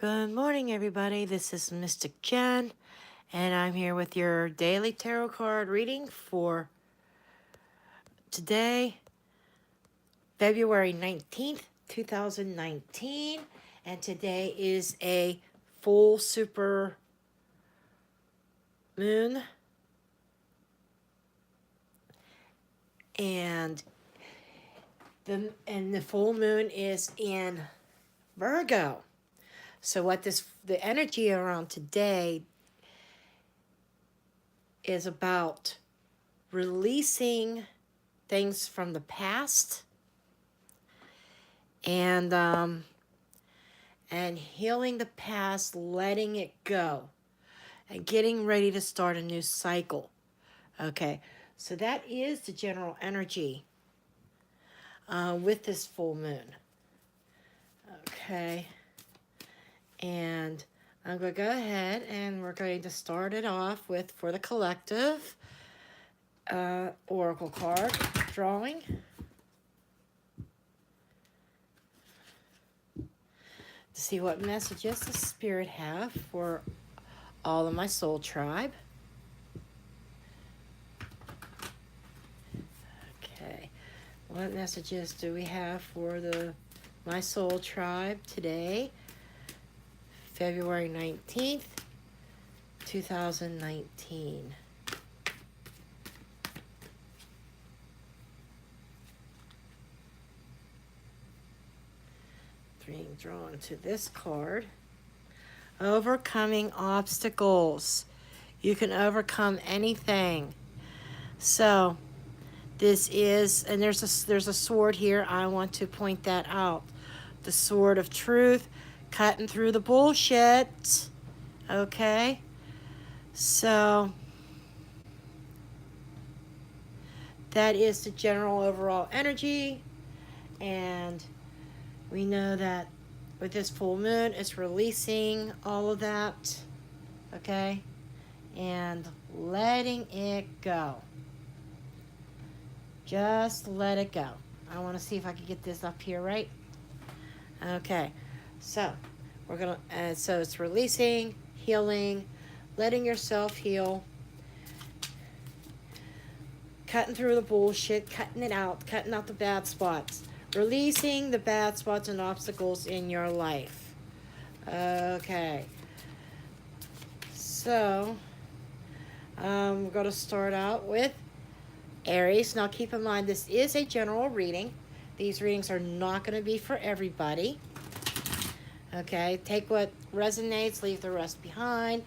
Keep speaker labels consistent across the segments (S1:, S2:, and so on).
S1: Good morning, everybody. This is Mystic Jen, and I'm here with your daily tarot card reading for today, February 19th, 2019. And today is a full super moon. And the full moon is in Virgo. So the energy around today is about releasing things from the past and healing the past, letting it go, and getting ready to start a new cycle. Okay, so that is the general energy with this full moon. Okay. And I'm going to go ahead and we're going to start it off with, for the collective, oracle card drawing. To see what messages the Spirit have for all of my soul tribe. Okay. What messages do we have for my soul tribe today? February 19th, 2019. Being drawn to this card. Overcoming obstacles. You can overcome anything. So, this is, and there's a sword here. I want to point that out. The sword of truth. Cutting through the bullshit. Okay. So that is the general overall energy. And we know that with this full moon, it's releasing all of that. Okay. And letting it go. Just let it go. I want to see if I can get this up here right. Okay. So, we're going to, so it's releasing, healing, letting yourself heal, cutting through the bullshit, cutting out the bad spots, releasing the bad spots and obstacles in your life. Okay. So, we're going to start out with Aries. Now, keep in mind, this is a general reading. These readings are not going to be for everybody. Okay, take what resonates, leave the rest behind.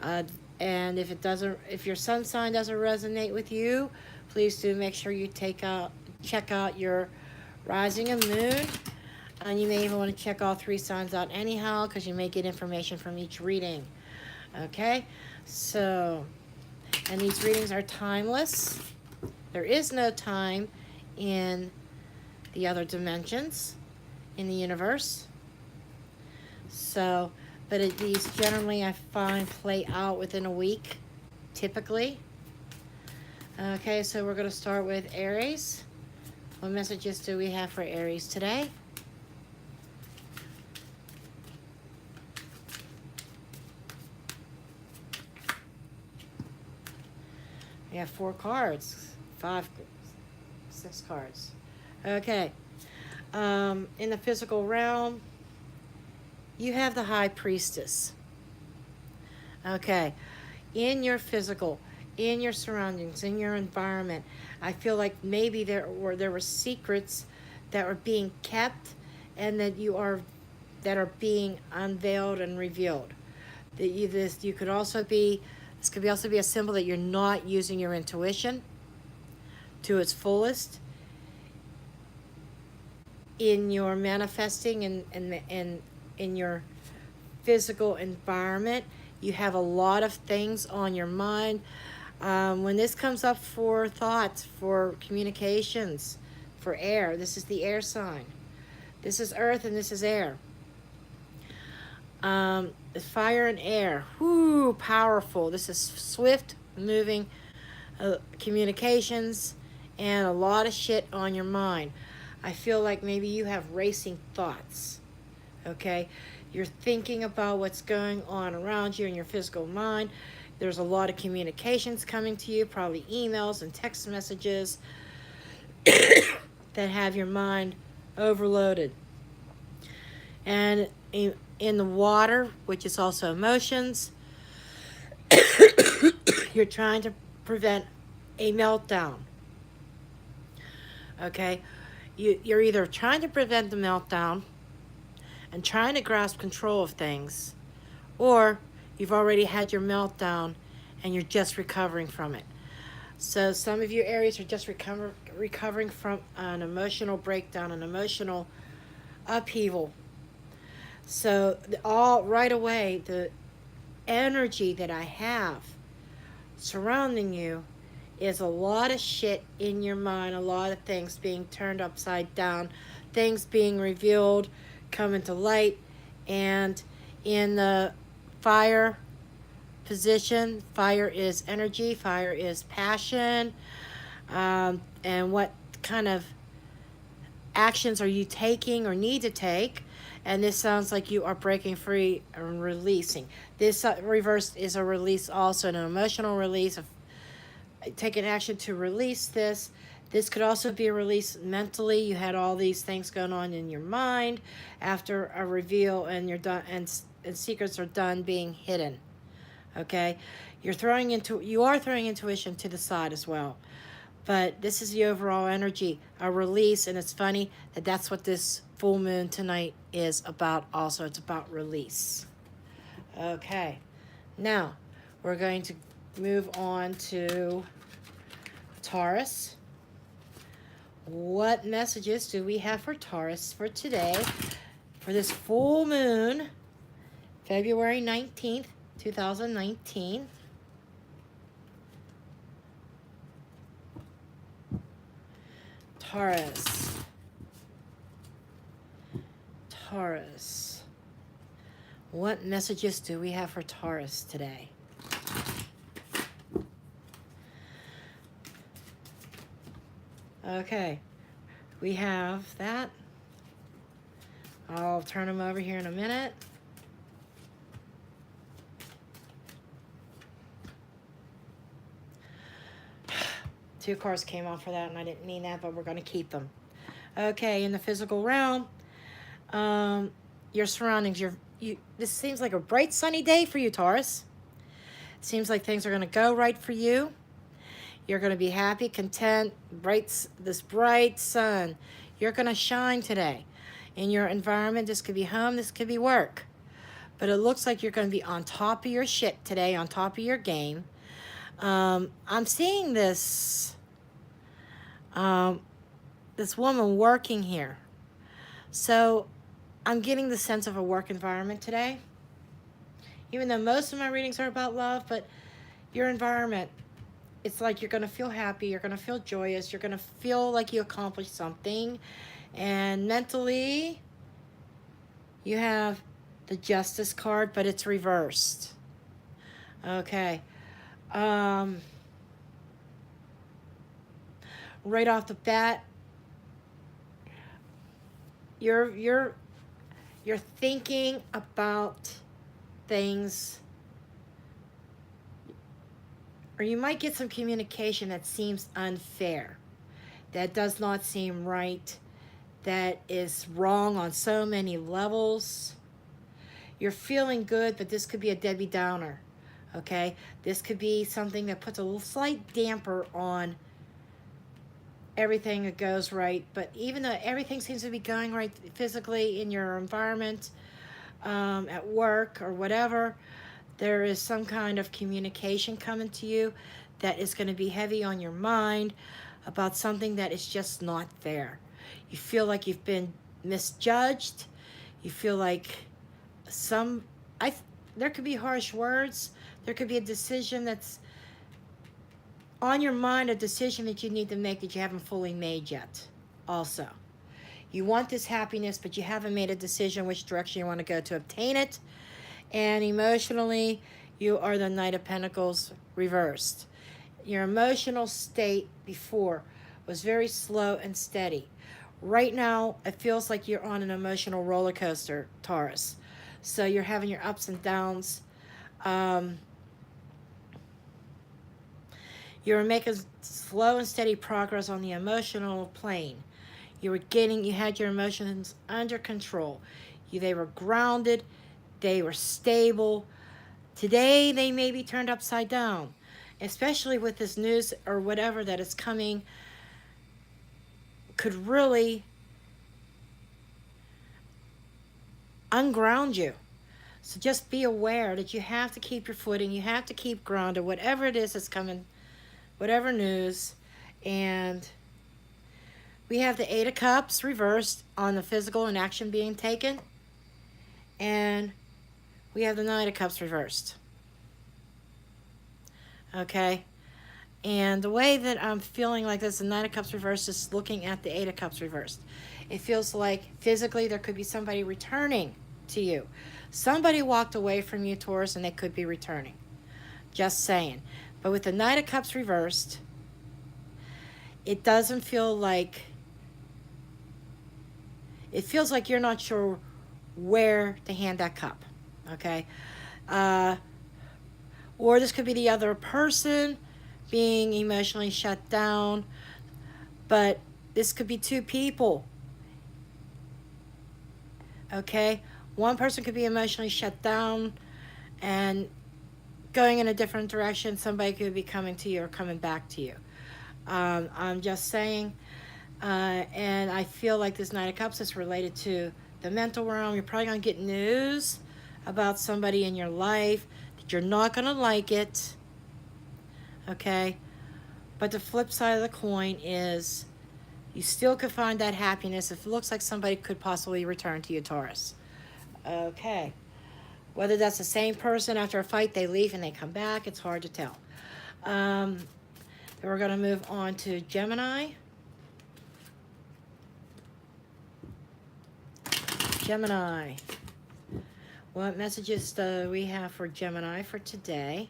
S1: And if your sun sign doesn't resonate with you, please do make sure you check out your rising and moon. And you may even want to check all three signs out anyhow, because you may get information from each reading. Okay, so, and these readings are timeless. There is no time in the other dimensions in the universe. So, but these generally I find play out within a week, typically. Okay, so we're going to start with Aries. What messages do we have for Aries today? We have 4 cards, 6 cards. Okay, in the physical realm, you have the High Priestess. Okay, in your physical, in your surroundings, in your environment, I feel like maybe there were secrets that were being kept, and that are being unveiled and revealed. This could also be a symbol that you're not using your intuition to its fullest in your manifesting and in your physical environment. You have a lot of things on your mind. When this comes up for thoughts, for communications, for air, this is the air sign. This is earth and this is air. Fire and air. Whoo, powerful. This is swift moving communications and a lot of shit on your mind. I feel like maybe you have racing thoughts. Okay? You're thinking about what's going on around you in your physical mind. There's a lot of communications coming to you, probably emails and text messages that have your mind overloaded. And in the water, which is also emotions, you're trying to prevent a meltdown. Okay? You're either trying to prevent the meltdown and trying to grasp control of things, or you've already had your meltdown and you're just recovering from it. So some of you Aries are just recovering from an emotional breakdown, an emotional upheaval. So all right away, the energy that I have surrounding you is a lot of shit in your mind, a lot of things being turned upside down, things being revealed, coming to light. And in the fire position, fire is energy, fire is passion, and what kind of actions are you taking or need to take. And this sounds like you are breaking free and releasing. This reverse is a release, also an emotional release of taking action to release this. This could also be a release mentally. You had all these things going on in your mind after a reveal, and you're done, and secrets are done being hidden. Okay, you are throwing intuition to the side as well. But this is the overall energy, a release. And it's funny that that's what this full moon tonight is about also. It's about release. Okay, now we're going to move on to Taurus. What messages do we have for Taurus for today, for this full moon, February 19th, 2019? Taurus. What messages do we have for Taurus today? Okay, we have that. I'll turn them over here in a minute. Two cards came off for that, and I didn't mean that, but we're going to keep them. Okay, in the physical realm, your surroundings, this seems like a bright sunny day for you, Taurus. It seems like things are going to go right for you. You're going to be happy, content, this bright sun. You're going to shine today in your environment. This could be home, this could be work. But it looks like you're going to be on top of your shit today, on top of your game. I'm seeing this woman working here. So I'm getting the sense of a work environment today. Even though most of my readings are about love, but your environment, it's like you're going to feel happy, you're going to feel joyous, you're going to feel like you accomplished something. And mentally, you have the Justice card, but it's reversed. Okay. Right off the bat, you're thinking about things, or you might get some communication that seems unfair, that does not seem right, that is wrong on so many levels. You're feeling good, but this could be a Debbie Downer. Okay, this could be something that puts a little slight damper on everything that goes right. But even though everything seems to be going right physically in your environment, at work or whatever, there is some kind of communication coming to you that is going to be heavy on your mind about something that is just not fair. You feel like you've been misjudged. You feel like there could be harsh words. There could be a decision that's on your mind, a decision that you need to make that you haven't fully made yet. Also, you want this happiness, but you haven't made a decision which direction you want to go to obtain it. And emotionally, you are the Knight of Pentacles reversed. Your emotional state before was very slow and steady. Right now, it feels like you're on an emotional roller coaster, Taurus. So you're having your ups and downs. Um, you're making slow and steady progress on the emotional plane. You had your emotions under control. They were grounded, they were stable. Today, they may be turned upside down, especially with this news or whatever that is coming, could really unground you. So just be aware that you have to keep your footing, you have to keep grounded, whatever it is that's coming, whatever news. And we have the Eight of Cups reversed on the physical and action being taken. And we have the Nine of Cups reversed. Okay? And the way that I'm feeling like this, the Nine of Cups reversed is looking at the Eight of Cups reversed. It feels like physically there could be somebody returning to you. Somebody walked away from you, Taurus, and they could be returning. Just saying. But with the Knight of Cups reversed, it doesn't feel like... It feels like you're not sure where to hand that cup. Okay? Or this could be the other person being emotionally shut down. But this could be two people. Okay? One person could be emotionally shut down and going in a different direction. Somebody could be coming to you or coming back to you. I'm just saying. And I feel like this Nine of Cups is related to the mental realm. You're probably going to get news about somebody in your life that you're not going to like it. Okay? But the flip side of the coin is you still could find that happiness if it looks like somebody could possibly return to you, Taurus. Okay. Whether that's the same person after a fight, they leave and they come back, it's hard to tell. Then we're going to move on to Gemini. Gemini. What messages do we have for Gemini for today?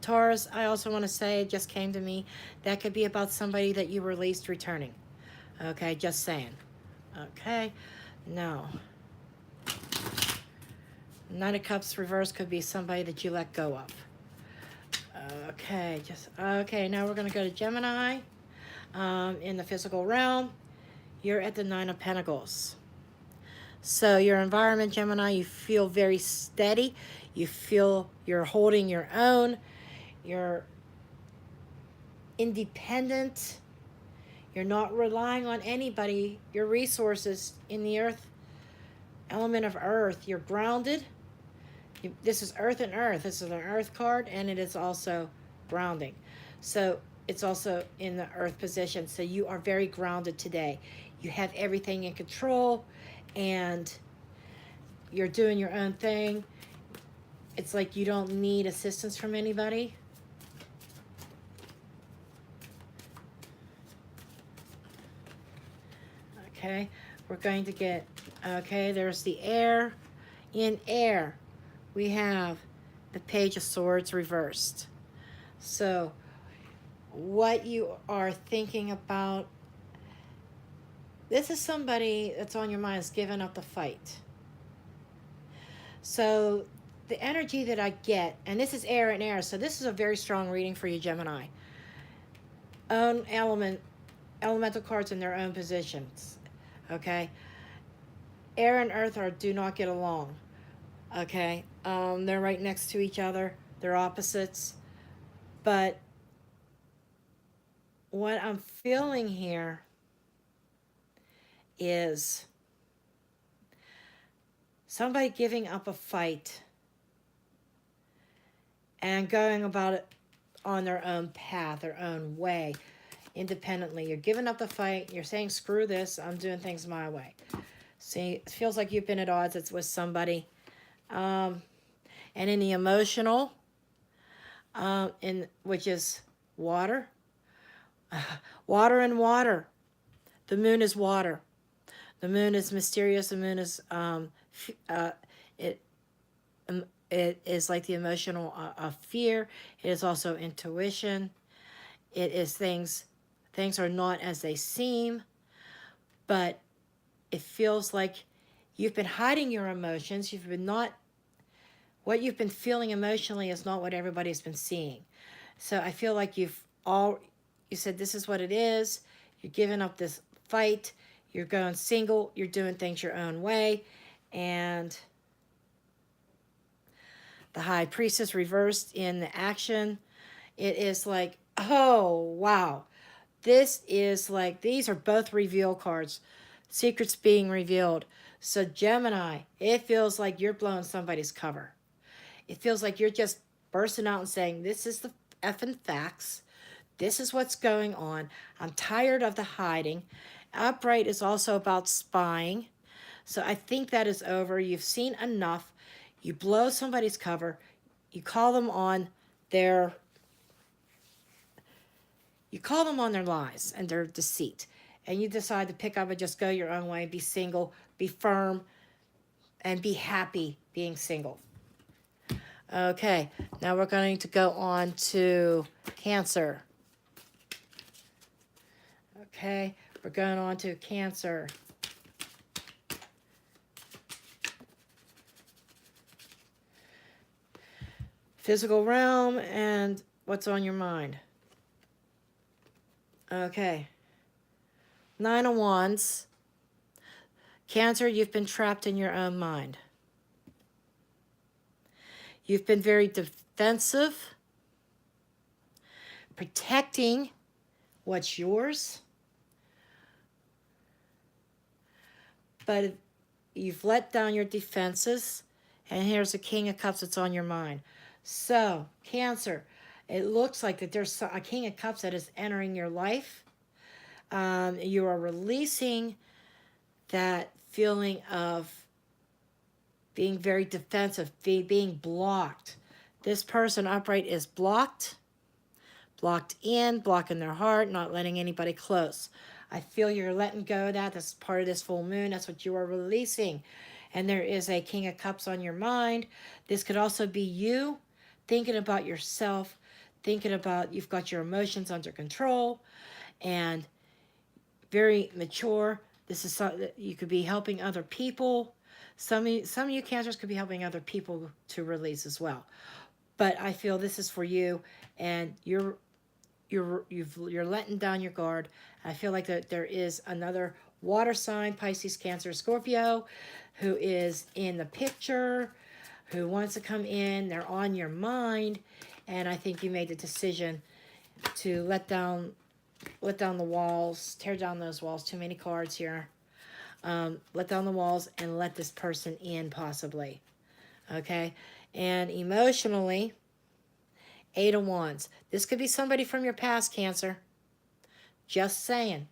S1: Taurus, I also want to say, it just came to me, that could be about somebody that you released returning. Okay, just saying. Okay, no. Nine of Cups reverse could be somebody that you let go of. Okay, now we're going to go to Gemini. In the physical realm, you're at the Nine of Pentacles. So your environment, Gemini, you feel very steady. You feel you're holding your own. You're independent. You're not relying on anybody. Your resources in the earth, element of earth, you're grounded. This is earth and earth. This is an earth card, and it is also grounding. So it's also in the earth position. So you are very grounded today. You have everything in control, and you're doing your own thing. It's like you don't need assistance from anybody. Okay, we're going to get, okay, there's the air. In air, we have the Page of Swords reversed. So what you are thinking about, this is somebody that's on your mind is giving up the fight. So the energy that I get, and this is air and air, so this is a very strong reading for you, Gemini. Own elemental cards in their own positions. Okay, air and earth do not get along. Okay, they're right next to each other. They're opposites. But what I'm feeling here is somebody giving up a fight and going about it on their own path, their own way, independently. You're giving up the fight. You're saying, screw this. I'm doing things my way. See, it feels like you've been at odds with somebody. And in the emotional, which is water. Water and water. The moon is water. The moon is mysterious. The moon is, It is like the emotional of fear. It is also intuition. It is things are not as they seem, but it feels like you've been hiding your emotions. What you've been feeling emotionally is not what everybody's been seeing. So I feel like you said this is what it is. You're giving up this fight. You're going single. You're doing things your own way. And the High Priestess reversed in the action. It is like, oh, wow. This is like, these are both reveal cards. Secrets being revealed. So Gemini, it feels like you're blowing somebody's cover. It feels like you're just bursting out and saying, this is the effing facts. This is what's going on. I'm tired of the hiding. Upright is also about spying. So I think that is over. You've seen enough. You blow somebody's cover. You call them on their lies and their deceit. And you decide to pick up and just go your own way, be single, be firm, and be happy being single. Okay, now we're going to go on to Cancer. Okay, we're going on to Cancer. Physical realm and what's on your mind. Okay. 9 of Wands. Cancer, you've been trapped in your own mind. You've been very defensive, protecting what's yours. But you've let down your defenses, and here's the King of Cups that's on your mind. So, Cancer, it looks like that there's a King of Cups that is entering your life. You are releasing that feeling of being very defensive, being blocked. This person upright is blocked in, blocking their heart, not letting anybody close. I feel you're letting go of that. That's part of this full moon. That's what you are releasing. And there is a King of Cups on your mind. This could also be you thinking about yourself, thinking about you've got your emotions under control and very mature. This is something that you could be helping other people. Some of you Cancers could be helping other people to release as well. But I feel this is for you, and you're letting down your guard. I feel like that there is another water sign, Pisces, Cancer, Scorpio, who is in the picture, who wants to come in. They're on your mind, and I think you made the decision to let down the walls, tear down those walls. Too many cards here. Let down the walls and let this person in, possibly. Okay? And emotionally, 8 of Wands. This could be somebody from your past, Cancer. Just saying.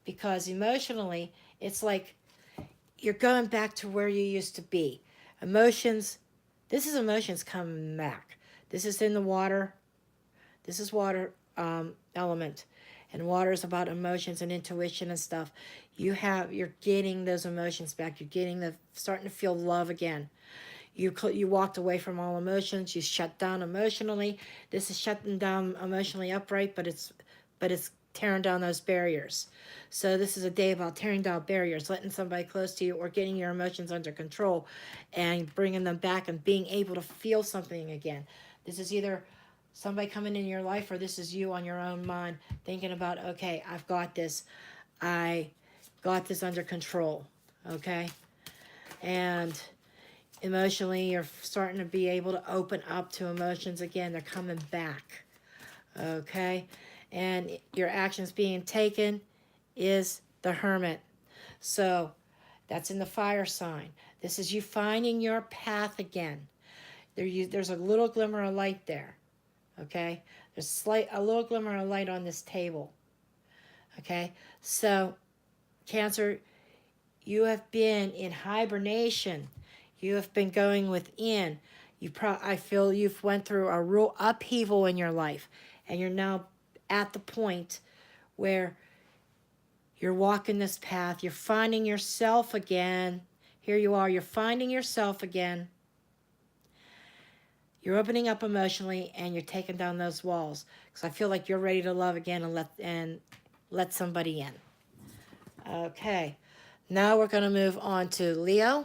S1: Because emotionally, it's like you're going back to where you used to be. Emotions, this is emotions coming back. This is in the water. This is water element. And water is about emotions and intuition and stuff. You're getting those emotions back. You're starting to feel love again. You walked away from all emotions. You shut down emotionally. This is shutting down emotionally upright, but it's tearing down those barriers. So this is a day about tearing down barriers, letting somebody close to you or getting your emotions under control and bringing them back and being able to feel something again. This is either somebody coming in your life, or this is you on your own mind thinking about, okay, I've got this. I got this under control, okay? And emotionally, you're starting to be able to open up to emotions again. They're coming back, okay? And your actions being taken is the Hermit. So that's in the fire sign. This is you finding your path again. There's a little glimmer of light there. Okay, there's a little glimmer of light on this table. Okay, so Cancer, you have been in hibernation. You have been going within. I feel you've went through a real upheaval in your life, and you're now at the point where you're walking this path. You're finding yourself again. Here you are. You're finding yourself again. You're opening up emotionally, and you're taking down those walls. Because I feel like you're ready to love again and let somebody in. Okay. Now we're going to move on to Leo.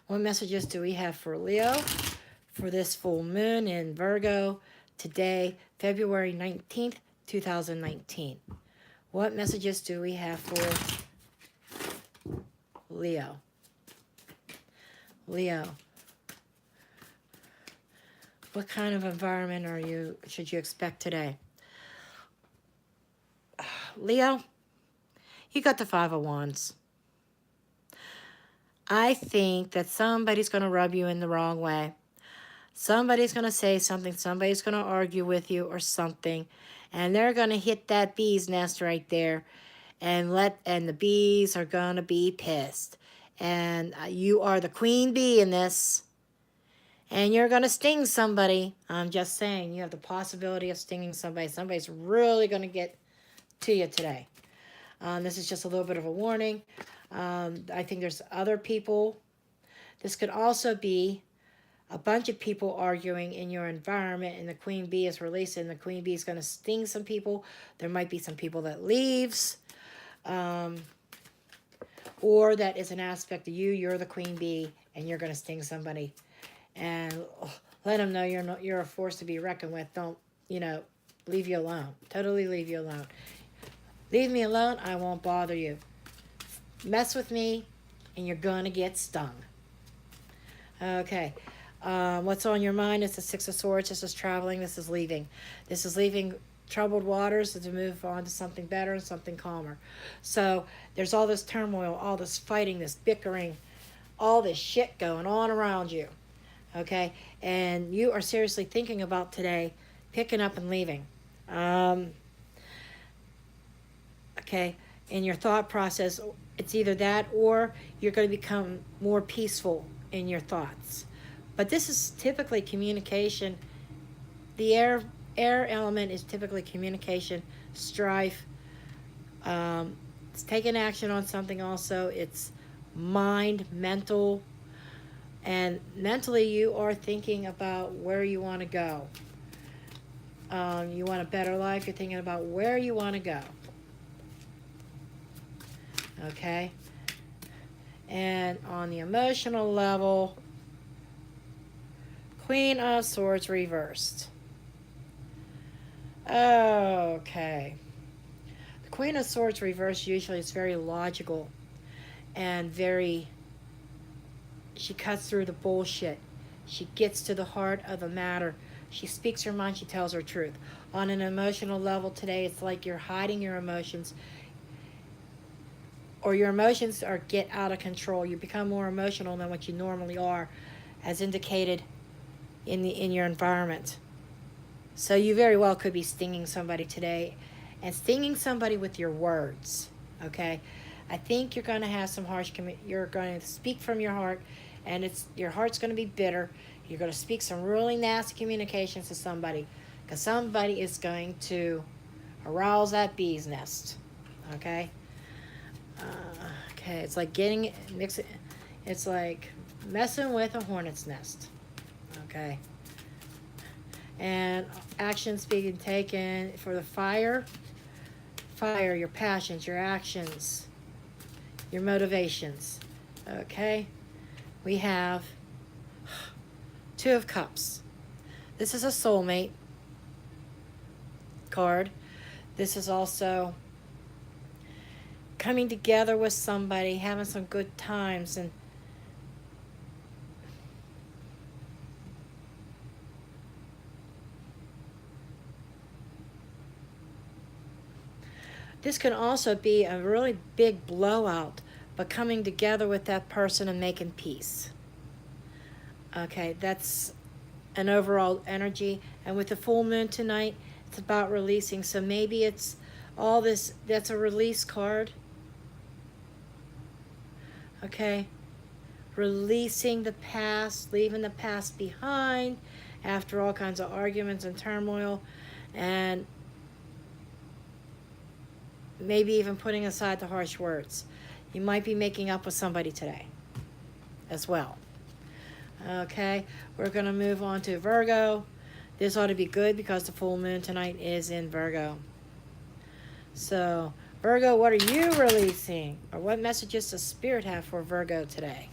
S1: What messages do we have for Leo for this full moon in Virgo today, February 19th, 2019? What messages do we have for Leo? Leo. What kind of environment should you expect today? Leo, you got the Five of Wands. I think that somebody's going to rub you in the wrong way. Somebody's going to say something. Somebody's going to argue with you or something. And they're going to hit that bee's nest right there. And the bees are going to be pissed. And you are the queen bee in this. And you're going to sting somebody. I'm just saying, you have the possibility of stinging somebody. Somebody's really going to get to you today. This is just a little bit of a warning. I think there's other people. This could also be a bunch of people arguing in your environment, and the queen bee is released, and the queen bee is going to sting some people. There might be some people that leaves. Or that is an aspect of you. You're the queen bee, and you're going to sting somebody. And let them know you're a force to be reckoned with. Don't, leave you alone. Totally leave you alone. Leave me alone, I won't bother you. Mess with me, and you're going to get stung. Okay. What's on your mind? It's the Six of Swords. This is traveling. This is leaving. This is leaving troubled waters to move on to something better and something calmer. So there's all this turmoil, all this fighting, this bickering, all this shit going on around you. Okay? And you are seriously thinking about today picking up and leaving. Okay? In your thought process, it's either that or you're going to become more peaceful in your thoughts. But this is typically communication. The air element is typically communication, strife. It's taking action on something also. It's mind, mental. And mentally you are thinking about where you want to go. You want a better life. You're thinking about where you want to go. Okay? And on the emotional level, Queen of Swords reversed. Okay. The Queen of Swords reversed usually is very logical and she cuts through the bullshit. She gets to the heart of the matter. She speaks her mind. She tells her truth. On an emotional level today, it's like you're hiding your emotions, or your emotions get out of control. You become more emotional than what you normally are, as indicated in your environment. So you very well could be stinging somebody today, and stinging somebody with your words. Okay, I think you're going to have some you're going to speak from your heart, and your heart's going to be bitter. You're going to speak some really nasty communications to somebody, because somebody is going to arouse that bee's nest. Okay. Okay, it's like it's like messing with a hornet's nest. Okay. And actions being taken for the fire, your passions, your actions, your motivations. Okay. We have Two of Cups. This is a soulmate card. This is also coming together with somebody, having some good times, and this can also be a really big blowout, but coming together with that person and making peace. Okay, that's an overall energy. And with the full moon tonight, it's about releasing. So maybe it's all this, that's a release card. Okay, releasing the past, leaving the past behind after all kinds of arguments and turmoil, and maybe even putting aside the harsh words. You might be making up with somebody today as well. Okay, we're going to move on to Virgo. This ought to be good because the full moon tonight is in Virgo. So, Virgo, what are you releasing? Or what messages does Spirit have for Virgo today?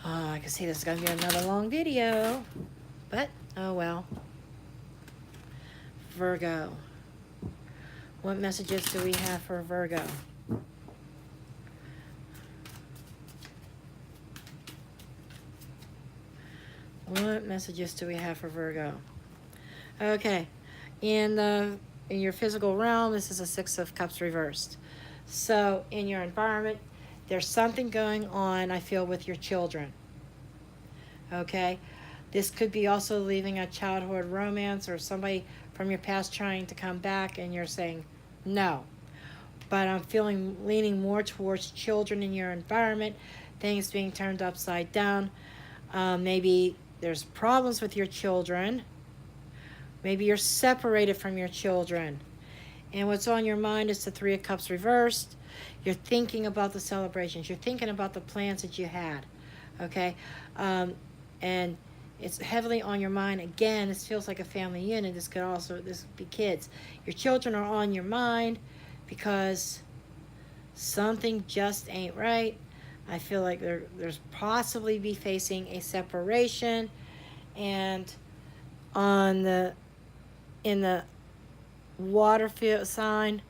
S1: Oh, I can see this is going to be another long video. But, oh well. Virgo. What messages do we have for Virgo? What messages do we have for Virgo? Okay. In your physical realm, this is a Six of Cups reversed. So, in your environment, there's something going on, I feel, with your children. Okay? This could be also leaving a childhood romance or somebody from your past trying to come back and you're saying no. But I'm leaning more towards children in your environment, things being turned upside down. Maybe there's problems with your children. Maybe you're separated from your children. And what's on your mind is the Three of Cups reversed. You're thinking about the celebrations. You're thinking about the plans that you had. Okay? And it's heavily on your mind. Again, this feels like a family unit. This could be kids. Your children are on your mind because something just ain't right. I feel like there's possibly be facing a separation, and in the water field sign,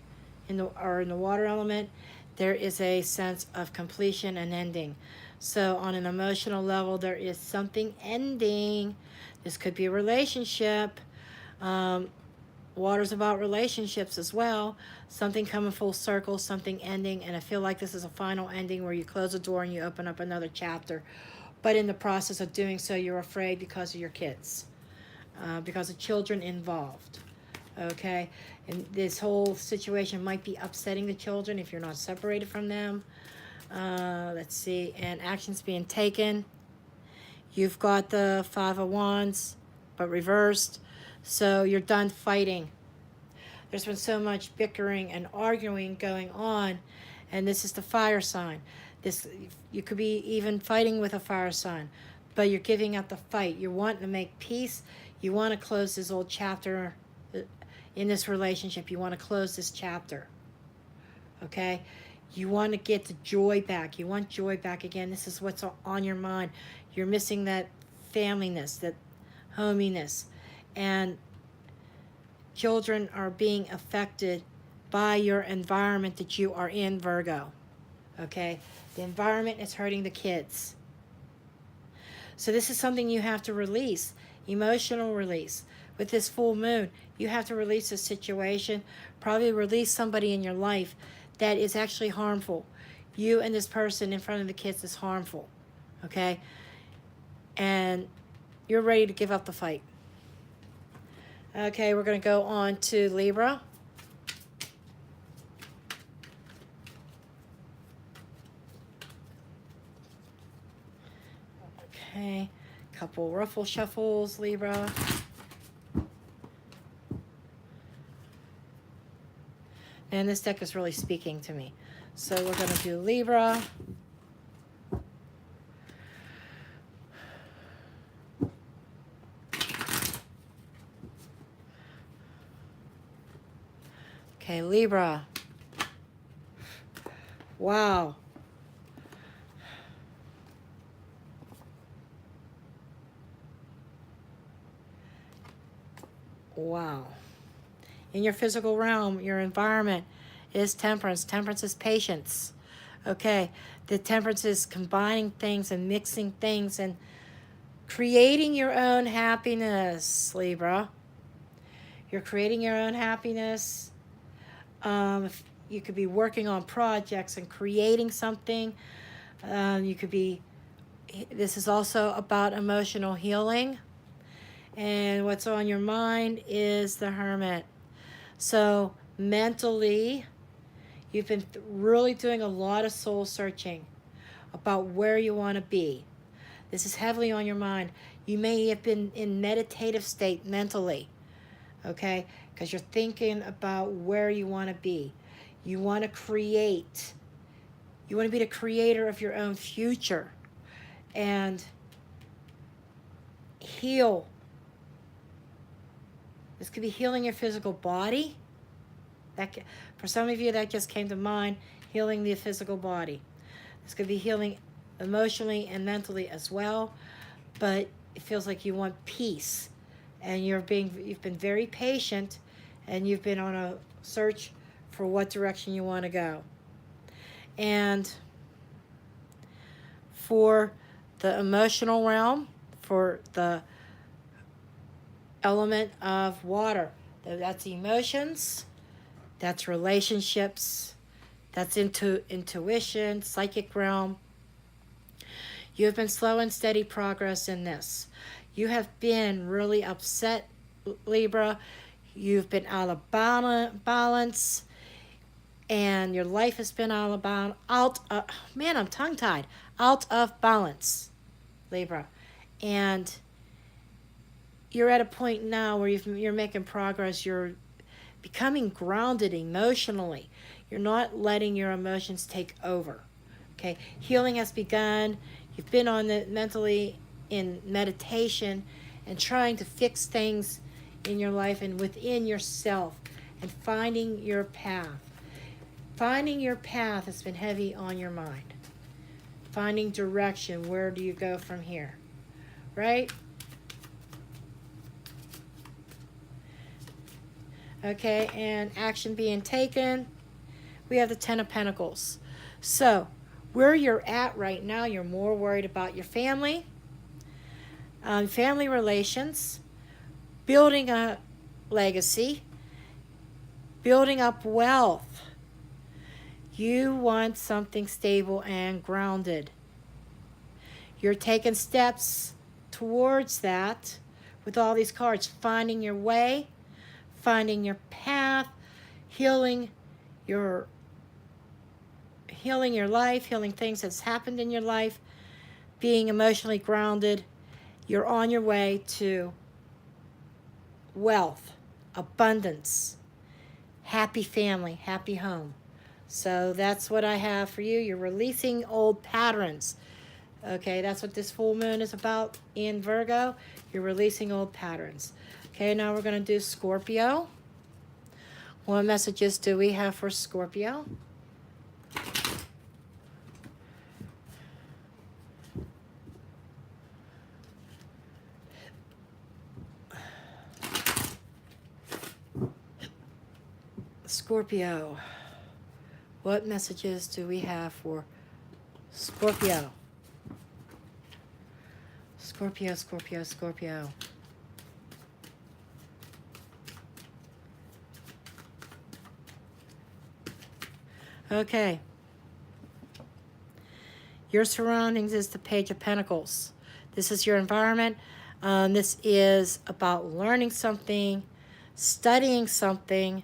S1: in the water element, there is a sense of completion and ending. So on an emotional level, there is something ending. This could be a relationship. Water's about relationships as well. Something coming full circle, something ending. And I feel like this is a final ending where you close a door and you open up another chapter. But in the process of doing so, you're afraid because of your kids. Because of children involved. Okay? And this whole situation might be upsetting the children if you're not separated from them. Let's see. And actions being taken. You've got the Five of Wands, but reversed. So you're done fighting. There's been so much bickering and arguing going on. And this is the fire sign. You could be even fighting with a fire sign. But you're giving up the fight. You're wanting to make peace. You want to close this old chapter in this relationship. You want to close this chapter. Okay? You want to get the joy back. You want joy back again. This is what's on your mind. You're missing that familyness, that hominess. And children are being affected by your environment that you are in, Virgo. Okay? The environment is hurting the kids. So this is something you have to release. Emotional release. With this full moon, you have to release this situation. Probably release somebody in your life that is actually harmful. You and this person in front of the kids is harmful. Okay? And you're ready to give up the fight. Okay, we're going to go on to Libra. Okay, couple ruffle shuffles, Libra. And this deck is really speaking to me. So we're going to do Libra. Okay, Libra. Wow. Wow. In your physical realm, your environment is temperance. Temperance is patience. Okay, the temperance is combining things and mixing things and creating your own happiness, Libra. You're creating your own happiness. You could be working on projects and creating something. This is also about emotional healing. And what's on your mind is the Hermit. So mentally, you've been really doing a lot of soul searching about where you want to be. This is heavily on your mind. You may have been in meditative state mentally. Okay? because you're thinking about where you want to be. You want to create. You want to be the creator of your own future and heal. This could be healing your physical body. For some of you, that just came to mind, healing the physical body. This could be healing emotionally and mentally as well, but it feels like you want peace, and you've been very patient, and you've been on a search for what direction you want to go. And for the emotional realm, for the element of water, that's emotions, that's relationships, that's intuition, psychic realm. You have been slow and steady progress in this. You have been really upset, Libra. You've been out of balance, and your life has been out of balance. I'm tongue-tied. Out of balance, Libra. And you're at a point now where you're making progress. You're becoming grounded emotionally. You're not letting your emotions take over. Okay, healing has begun. You've been on the mentally in meditation and trying to fix things in your life and within yourself and finding your path. Finding your path has been heavy on your mind. Finding direction. Where do you go from here? Right? Okay, and action being taken. We have the Ten of Pentacles. So, where you're at right now, you're more worried about your family, family relations, building a legacy, building up wealth. You want something stable and grounded. You're taking steps towards that with all these cards, finding your way, finding your path, healing your life, healing things that's happened in your life, being emotionally grounded. You're on your way to wealth, abundance, happy family, happy home. So that's what I have for you. You're releasing old patterns. Okay, that's what this full moon is about in Virgo. You're releasing old patterns. Okay, now we're going to do Scorpio. What messages do we have for Scorpio? Scorpio. What messages do we have for Scorpio? Scorpio, Scorpio, Scorpio. Okay. Your surroundings is the Page of Pentacles. This is your environment. This is about learning something, studying something.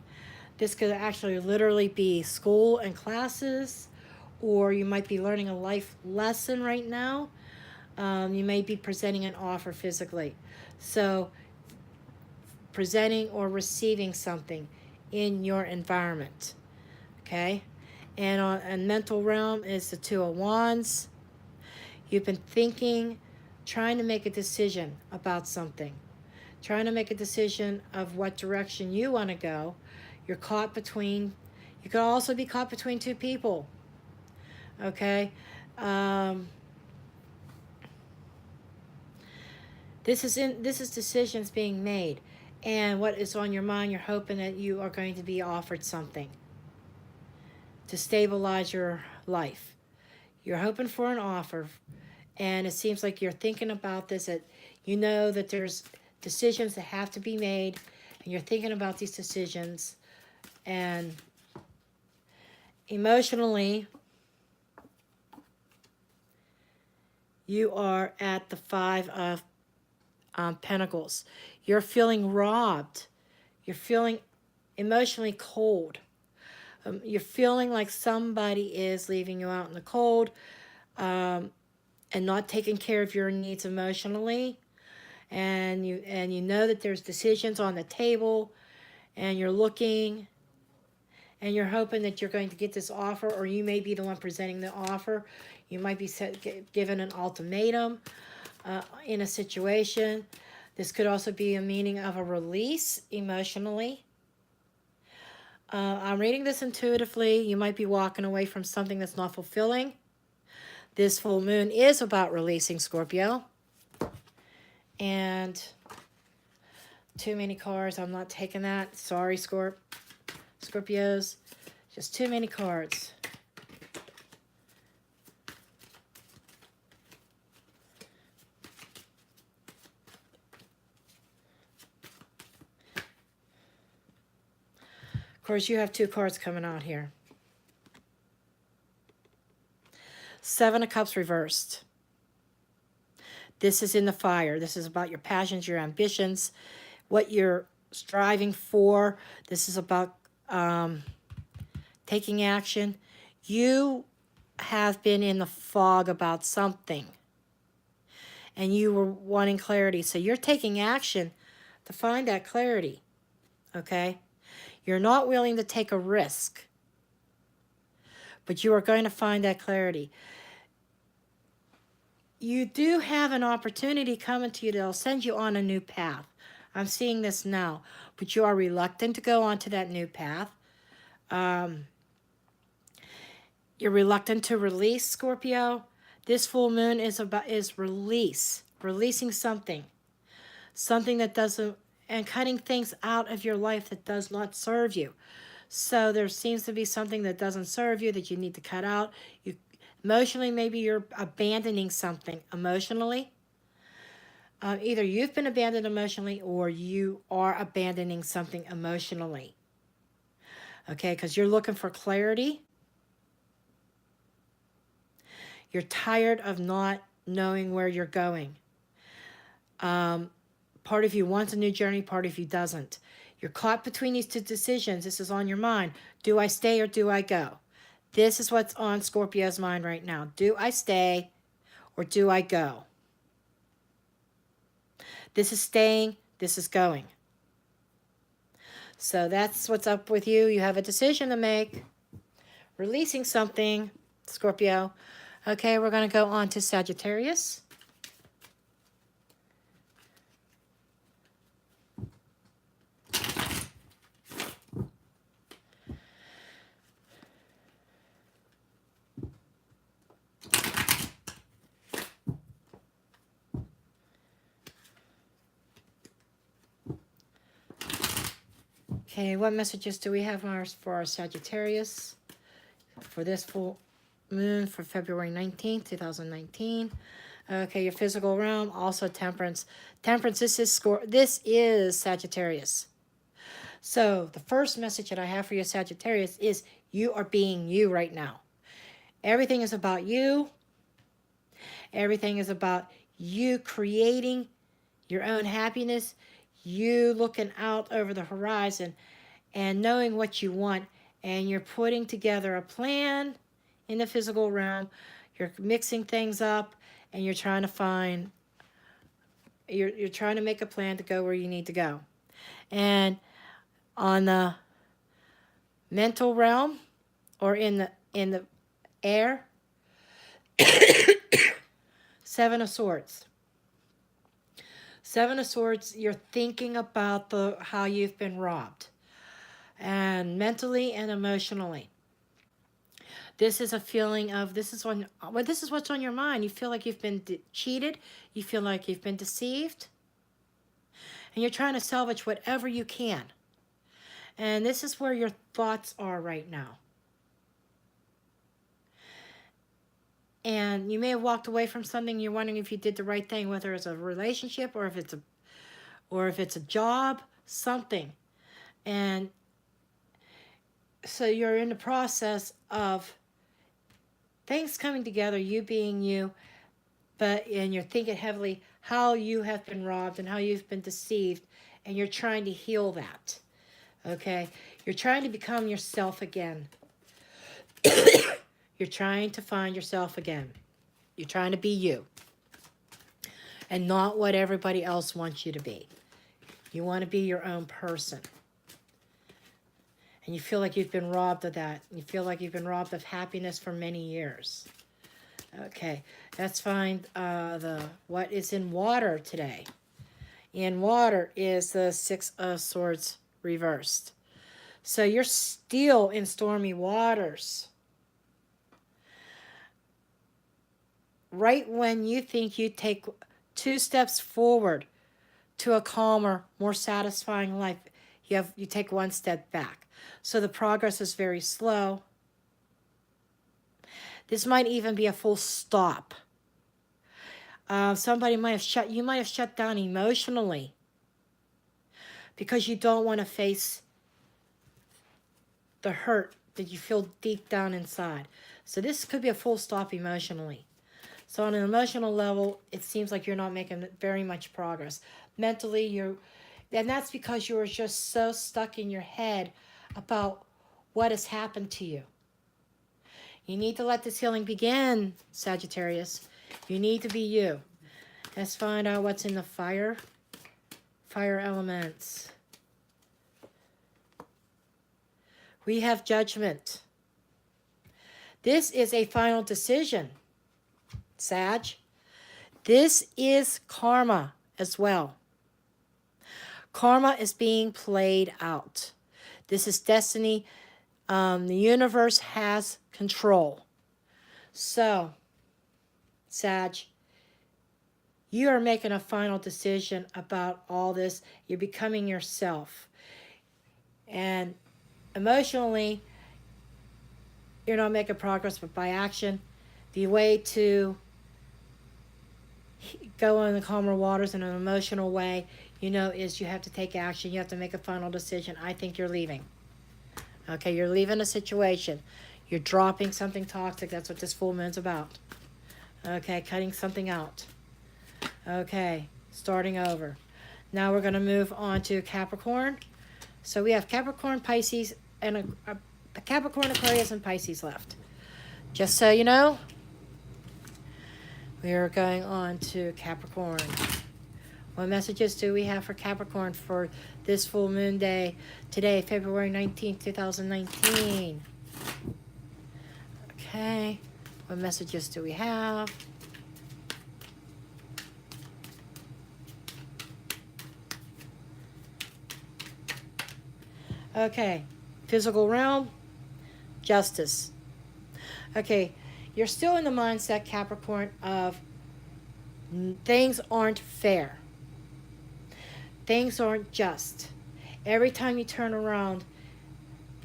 S1: This could actually literally be school and classes, or you might be learning a life lesson right now. You may be presenting an offer physically. So presenting or receiving something in your environment. Okay? And on a mental realm is the Two of Wands. You've been thinking, trying to make a decision about something. Trying to make a decision of what direction you want to go. You're caught between, you could also be caught between two people. Okay? This is decisions being made. And what is on your mind, you're hoping that you are going to be offered something to stabilize your life. You're hoping for an offer, and it seems like you're thinking about this, that you know that there's decisions that have to be made, and you're thinking about these decisions, and emotionally, you are at the Five of Pentacles. You're feeling robbed. You're feeling emotionally cold. You're feeling like somebody is leaving you out in the cold, and not taking care of your needs emotionally. And you know that there's decisions on the table, and you're looking, and you're hoping that you're going to get this offer, or you may be the one presenting the offer. You might be given an ultimatum in a situation. This could also be a meaning of a release emotionally. I'm reading this intuitively. You might be walking away from something that's not fulfilling. This full moon is about releasing, Scorpio. And too many cards. I'm not taking that. Sorry, Scorpios. Just too many cards. Of course, you have 2 cards coming out here. 7 of Cups reversed. This is in the fire. This is about your passions, your ambitions, what you're striving for. This is about taking action. You have been in the fog about something, and you were wanting clarity. So you're taking action to find that clarity, okay? You're not willing to take a risk, but you are going to find that clarity. You do have an opportunity coming to you that'll send you on a new path. I'm seeing this now, but you are reluctant to go onto that new path. You're reluctant to release, Scorpio. This full moon is releasing something that doesn't, and cutting things out of your life that does not serve you. So there seems to be something that doesn't serve you that you need to cut out. Emotionally, maybe you're abandoning something emotionally. Either you've been abandoned emotionally, or you are abandoning something emotionally. Okay, because you're looking for clarity. You're tired of not knowing where you're going. Part of you wants a new journey, part of you doesn't. You're caught between these 2 decisions. This is on your mind. Do I stay or do I go? This is what's on Scorpio's mind right now. Do I stay or do I go? This is staying. This is going. So that's what's up with you. You have a decision to make. Releasing something, Scorpio. Okay, we're going to go on to Sagittarius. Okay, what messages do we have for our Sagittarius for this full moon for February 19th, 2019? Okay, your physical realm, also Temperance. Temperance, this is Sagittarius. So the first message that I have for you, Sagittarius, is you are being you right now. Everything is about you. Everything is about you creating your own happiness, you looking out over the horizon and knowing what you want, and you're putting together a plan in the physical realm. You're mixing things up, and you're trying to find, you're trying to make a plan to go where you need to go. And on the mental realm, or in the air, 7 of Swords. 7 of Swords, you're thinking about how you've been robbed, and mentally and emotionally. This is a feeling of, this is what's on your mind. You feel like you've been cheated. You feel like you've been deceived. And you're trying to salvage whatever you can. And this is where your thoughts are right now. And you may have walked away from something. You're wondering if you did the right thing, whether it's a relationship or if it's a job, something. And so you're in the process of things coming together, you being you, and you're thinking heavily how you have been robbed and how you've been deceived, and you're trying to heal that. Okay? You're trying to become yourself again. You're trying to find yourself again. You're trying to be you. And not what everybody else wants you to be. You want to be your own person. And you feel like you've been robbed of that. You feel like you've been robbed of happiness for many years. Okay, let's find what is in water today. In water is the Six of Swords reversed. So you're still in stormy waters. Right when you think you take 2 steps forward to a calmer, more satisfying life, you take 1 step back. So the progress is very slow. This might even be a full stop. You might have shut down emotionally because you don't want to face the hurt that you feel deep down inside. So this could be a full stop emotionally. So on an emotional level, it seems like you're not making very much progress. Mentally, and that's because you were just so stuck in your head about what has happened to you. You need to let this healing begin, Sagittarius. You need to be you. Let's find out what's in the fire elements. We have judgment. This is a final decision, Sag. This is karma as well. Karma is being played out. This is destiny. The universe has control. So, Sag, you are making a final decision about all this. You're becoming yourself. And emotionally, you're not making progress, but by action, the way to go in the calmer waters in an emotional way, is you have to take action. You have to make a final decision. I think you're leaving. Okay, you're leaving a situation. You're dropping something toxic. That's what this full moon's about. Okay, cutting something out. Okay, starting over. Now we're going to move on to Capricorn. So we have Capricorn, Pisces, and Capricorn, Aquarius, and Pisces left. Just so you know, we are going on to Capricorn. What messages do we have for Capricorn for this full moon day today, February 19th, 2019? Okay, what messages do we have? Okay, physical realm, justice. Okay, you're still in the mindset, Capricorn, of things aren't fair. Things aren't just. Every time you turn around,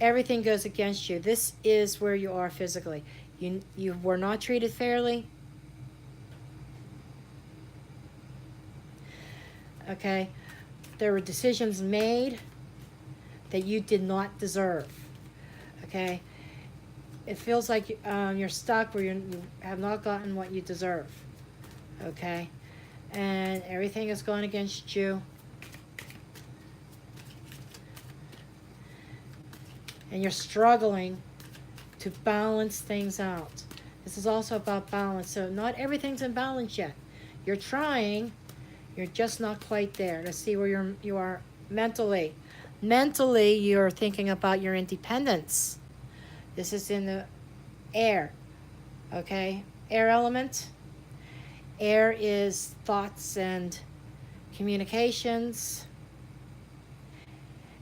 S1: everything goes against you. This is where you are physically. You were not treated fairly. Okay, there were decisions made that you did not deserve. Okay, it feels like you're stuck where you have not gotten what you deserve. Okay, and everything is going against you. And you're struggling to balance things out. This is also about balance. So not everything's in balance yet. You're trying. You're just not quite there. To see where you are mentally. Mentally, you're thinking about your independence. This is in the air. Okay? Air element. Air is thoughts and communications.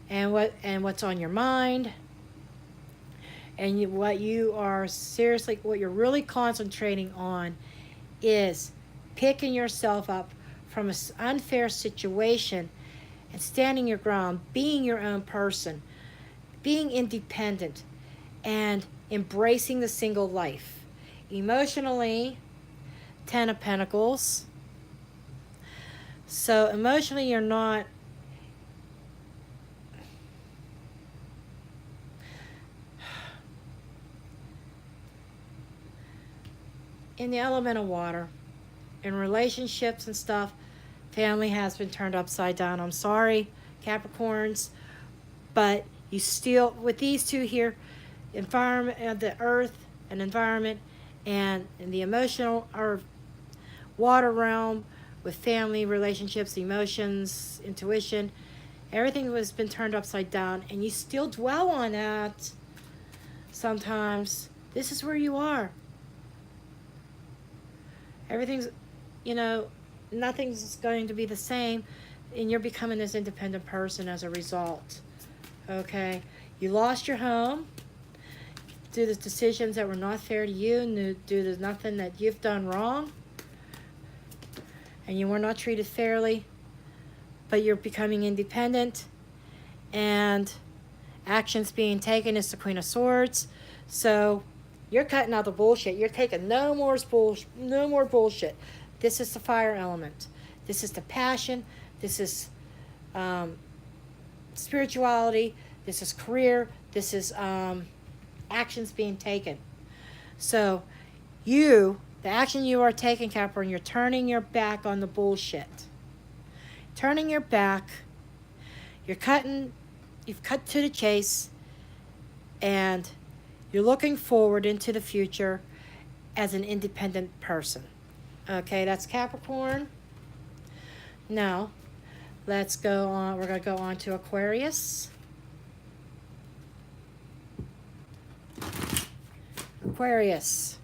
S1: And what's on your mind. And what you're really concentrating on is picking yourself up from an unfair situation and standing your ground, being your own person, being independent, and embracing the single life. Emotionally, 10 of Pentacles. So emotionally, you're not in the element of water, in relationships and stuff, family has been turned upside down. I'm sorry, Capricorns, but you still, with these two here, environment, the earth and environment, and in the emotional or water realm with family, relationships, emotions, intuition, Everything has been turned upside down, and you still dwell on that sometimes. This is where you are. Everything's, you know, nothing's going to be the same, and you're becoming this independent person as a result. Okay? You lost your home due to decisions that were not fair to you, due to nothing that you've done wrong, and you were not treated fairly, but you're becoming independent, and actions being taken is the Queen of Swords. So you're cutting out the bullshit. You're taking no more bullshit. This is the fire element. This is the passion. This is spirituality. This is career. This is actions being taken. So the action you are taking, Capricorn, you're turning your back on the bullshit. Turning your back. You've cut to the chase, and you're looking forward into the future as an independent person. Okay, that's Capricorn. Now, let's go on. We're going to go on to Aquarius. Aquarius.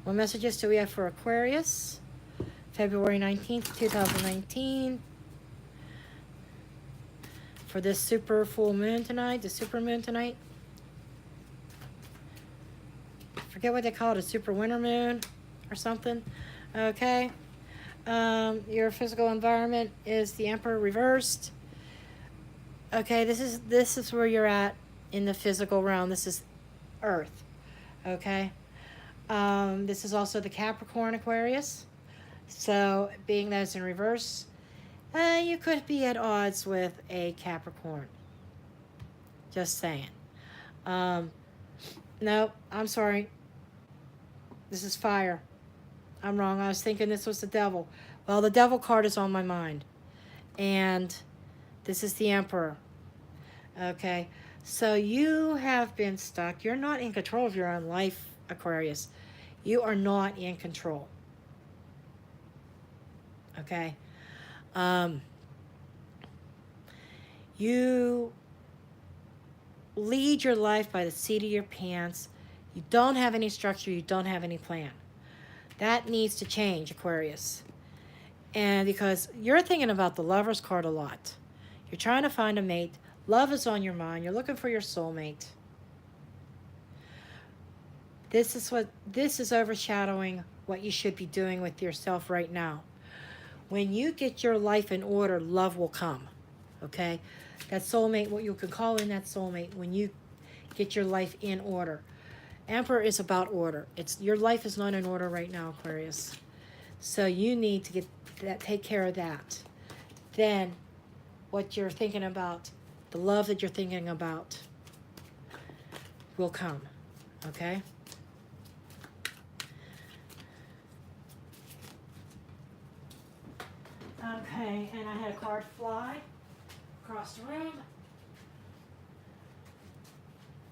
S1: What messages do we have for Aquarius? February 19th, 2019. For this super full moon tonight, the super moon tonight. Forget what they call it, a super winter moon or something. Okay. Your physical environment is the Emperor reversed. Okay, this is where you're at in the physical realm. This is Earth. Okay. This is also the Capricorn Aquarius. So, being that it's in reverse, you could be at odds with a Capricorn. Just saying. No, I'm sorry. This is fire. I'm wrong. I was thinking this was the devil. Well, the devil card is on my mind. And this is the Emperor. Okay. So you have been stuck. You're not in control of your own life, Aquarius. You are not in control. Okay. You lead your life by the seat of your pants. You don't have any structure. You don't have any plan. That needs to change, Aquarius. And because you're thinking about the Lover's card a lot. You're trying to find a mate. Love is on your mind. You're looking for your soulmate. This is overshadowing what you should be doing with yourself right now. When you get your life in order, love will come. Okay? That soulmate, what you could call in that soulmate when you get your life in order. Emperor is about order. Your life is not in order right now, Aquarius. So you need to take care of that. Then what you're thinking about, the love that you're thinking about will come. Okay? Okay, and I had a card fly across the room.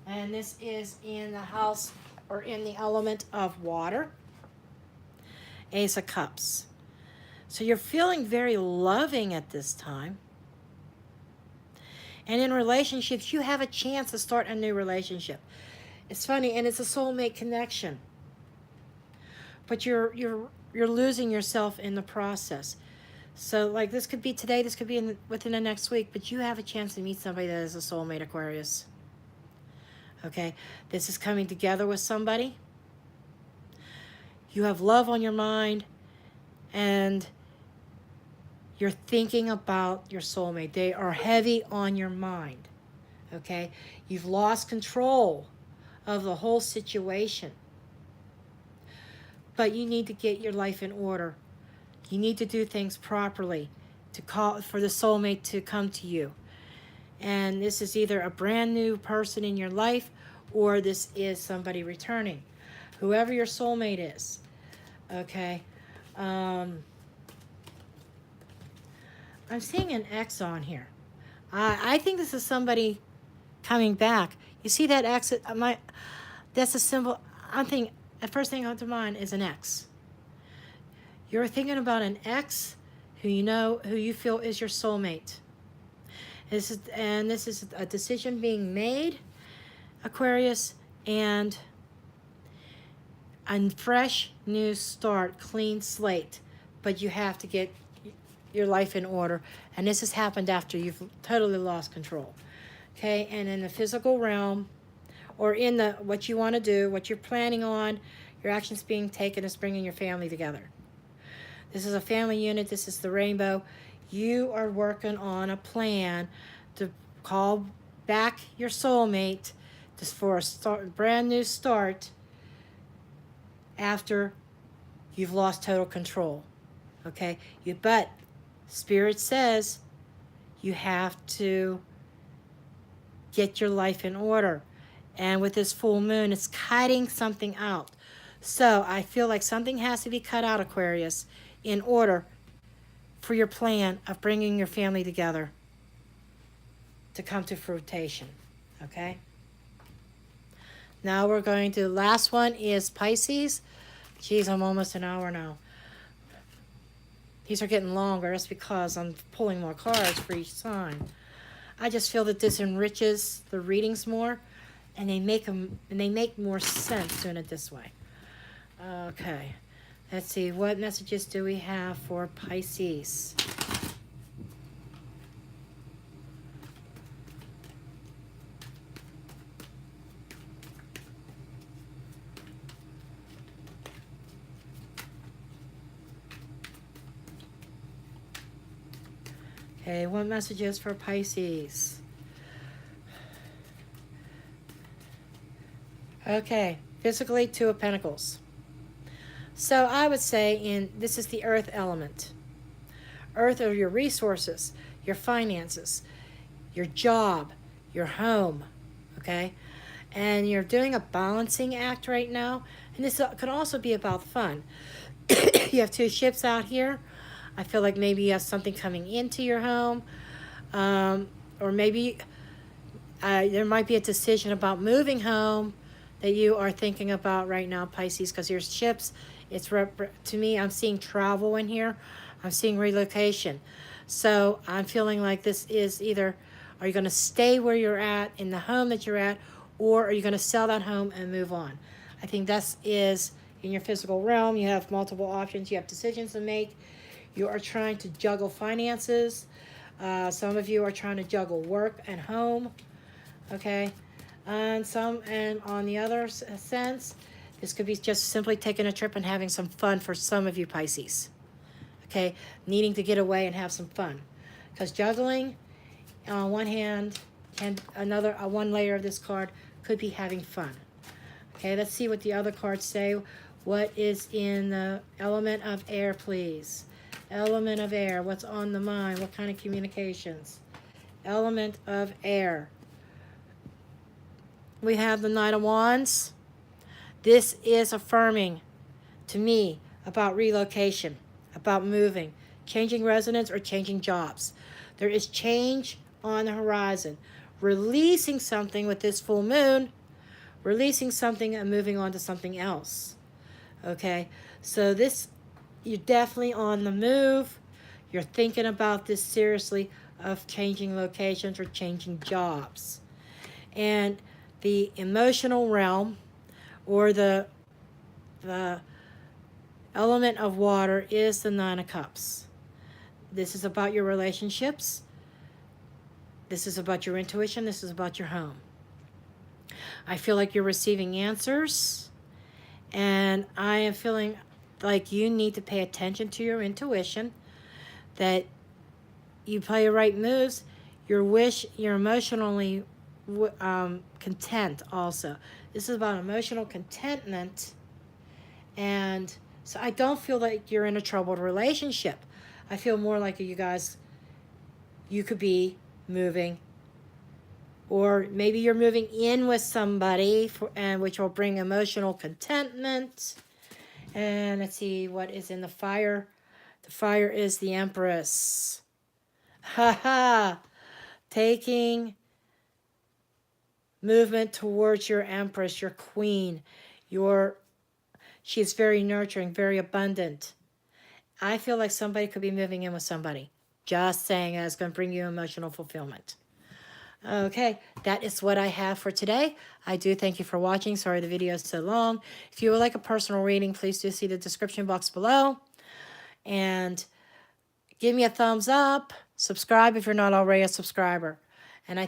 S1: And this is in the house or in the element of water. Ace of Cups. So you're feeling very loving at this time. And in relationships, you have a chance to start a new relationship. It's funny, and it's a soulmate connection. But you're losing yourself in the process. So, like, this could be today, this could be within the next week, but you have a chance to meet somebody that is a soulmate, Aquarius. Okay? This is coming together with somebody. You have love on your mind, and you're thinking about your soulmate. They are heavy on your mind. Okay? You've lost control of the whole situation. But you need to get your life in order. You need to do things properly to call for the soulmate to come to you. And this is either a brand new person in your life, or this is somebody returning. Whoever your soulmate is. Okay. I'm seeing an X on here. I think this is somebody coming back. You see that X? That's a symbol. I'm thinking the first thing out to mind is an ex. You're thinking about an ex who you feel is your soulmate. This is a decision being made, Aquarius, and a fresh new start, clean slate. But you have to get your life in order, and this has happened after you've totally lost control. Okay, and in the physical realm, or in the what you want to do, what you're planning on, your actions being taken is bringing your family together. This is a family unit. This is the rainbow. You are working on a plan to call back your soulmate just for a brand new start after you've lost total control. Okay, but Spirit says you have to get your life in order. And with this full moon, it's cutting something out. So I feel like something has to be cut out, Aquarius, in order for your plan of bringing your family together to come to fruition. Okay? Now we're going to, last one is Pisces. Geez, I'm almost an hour now. These are getting longer. That's because I'm pulling more cards for each sign. I just feel that this enriches the readings more, and they make more sense doing it this way. Okay, let's see, what messages do we have for Pisces? Okay, what messages for Pisces? Okay, physically, Two of Pentacles. So I would say this is the earth element. Earth are your resources, your finances, your job, your home, okay? And you're doing a balancing act right now. And this could also be about fun. You have two ships out here. I feel like maybe you have something coming into your home. Or maybe there might be a decision about moving home that you are thinking about right now, Pisces, because your ships, to me, I'm seeing travel in here. I'm seeing relocation. So I'm feeling like this is either, are you going to stay where you're at in the home that you're at, or are you going to sell that home and move on? I think that is in your physical realm. You have multiple options. You have decisions to make. You are trying to juggle finances. Some of you are trying to juggle work and home. Okay. And on the other sense, this could be just simply taking a trip and having some fun for some of you Pisces. Okay, needing to get away and have some fun. Because juggling, on one hand, and one layer of this card could be having fun. Okay, let's see what the other cards say. What is in the element of air, please? Element of air, what's on the mind? What kind of communications? Element of air. We have the Knight of Wands. This is affirming to me about relocation, about moving, changing residence, or changing jobs. There is change on the horizon. Releasing something with this full moon, releasing something and moving on to something else. Okay, so you're definitely on the move. You're thinking about this seriously, of changing locations or changing jobs. And the emotional realm, or the element of water, is the Nine of Cups. This is about your relationships. This is about your intuition. This is about your home. I feel like you're receiving answers, and I am feeling like you need to pay attention to your intuition, that you play your right moves. You're emotionally content also. This is about emotional contentment. And so I don't feel like you're in a troubled relationship. I feel more like you could be moving, or maybe you're moving in with somebody, which will bring emotional contentment. And let's see what is in the fire. The fire is the Empress. Taking movement towards your Empress, your Queen, your She is very nurturing, very abundant. I feel like somebody could be moving in with somebody. Just saying, it's going to bring you emotional fulfillment. Okay, that is what I have for today. I do thank you for watching. Sorry the video is so long. If you would like a personal reading, please do see the description box below. And give me a thumbs up. Subscribe if you're not already a subscriber.